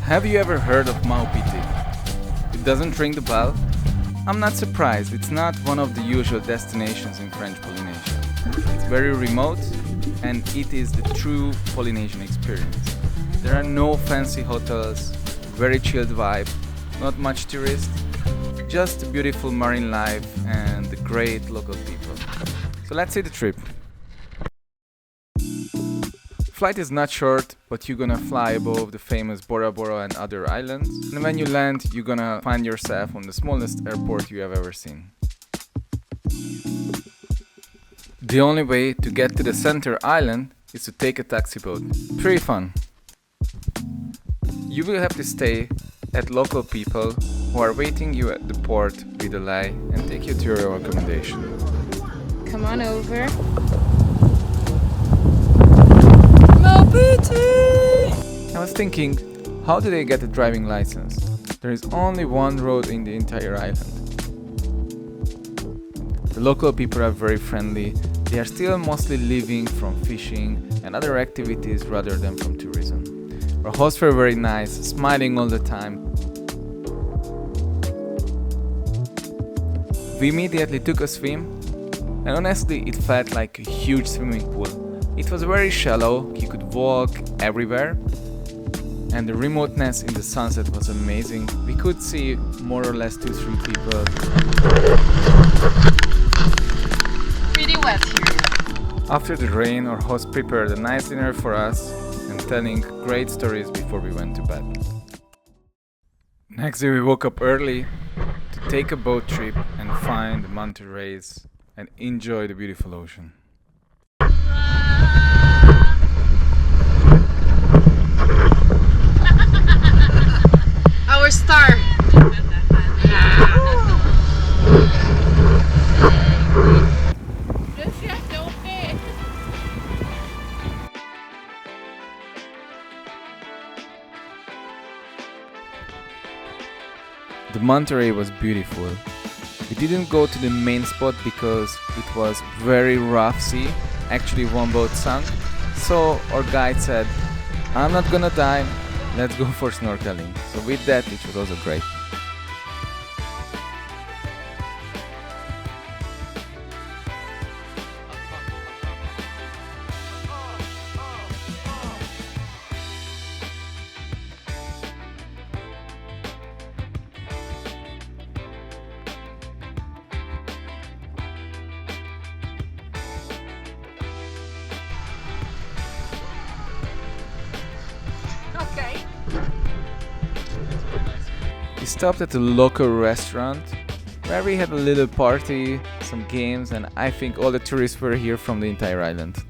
Have you ever heard of Maupiti? It doesn't ring the bell? I'm not surprised, it's not one of the usual destinations in French Polynesia. It's very remote and it is the true Polynesian experience. There are no fancy hotels, very chilled vibe, not much tourists, just a beautiful marine life and the great local people. So let's see the trip. Flight is not short, but you're gonna fly above the famous Bora Bora and other islands. And when you land, you're gonna find yourself on the smallest airport you have ever seen. The only way to get to the center island is to take a taxi boat. Pretty fun. You will have to stay at local people who are waiting you at the port with a lie and take you to your accommodation. Come on over. I was thinking, how do they get a driving license? There is only one road in the entire island. The local people are very friendly. They are still mostly living from fishing and other activities rather than from tourism. Our hosts were very nice, smiling all the time. We immediately took a swim, and honestly it felt like a huge swimming pool. It was very shallow, you could walk everywhere, and the remoteness in the sunset was amazing. We could see more or less 2-3 people. Pretty wet here. After the rain, our host prepared a nice dinner for us and telling great stories before we went to bed. Next day we woke up early to take a boat trip and find the manta rays and enjoy the beautiful ocean. Our star. The manta ray was beautiful. We didn't go to the main spot because it was very rough sea. Actually, one boat sunk. So our guide said, I'm not gonna die, let's go for snorkeling. So with that, which was also great. Okay. We stopped at a local restaurant where we had a little party, some games, and I think all the tourists were here from the entire island.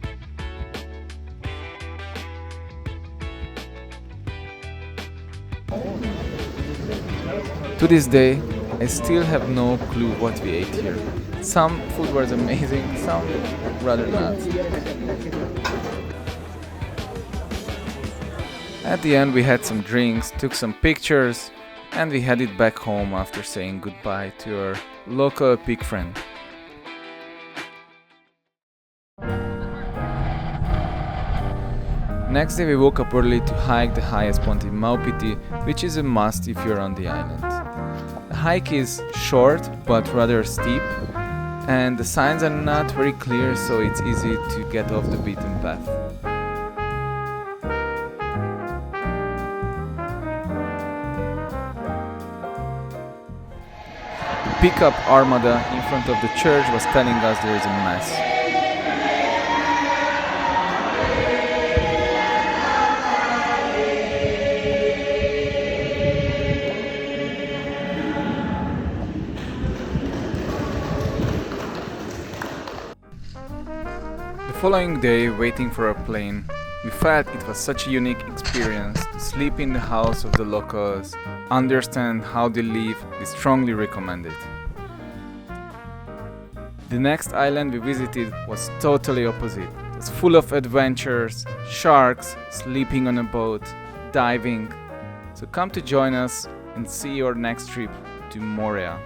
To this day, I still have no clue what we ate here. Some food was amazing, some rather not. At the end we had some drinks, took some pictures, and we headed back home after saying goodbye to our local pig friend. Next day we woke up early to hike the highest point in Maupiti, which is a must if you're on the island. The hike is short but rather steep, and the signs are not very clear, so it's easy to get off the beaten path. The pickup armada in front of the church was telling us there is a mess. The following day, waiting for our plane, we felt it was such a unique experience to sleep in the house of the locals, understand how they live. We strongly recommend it. The next island we visited was totally opposite. It was full of adventures, sharks, sleeping on a boat, diving. So come to join us and see your next trip to Morea.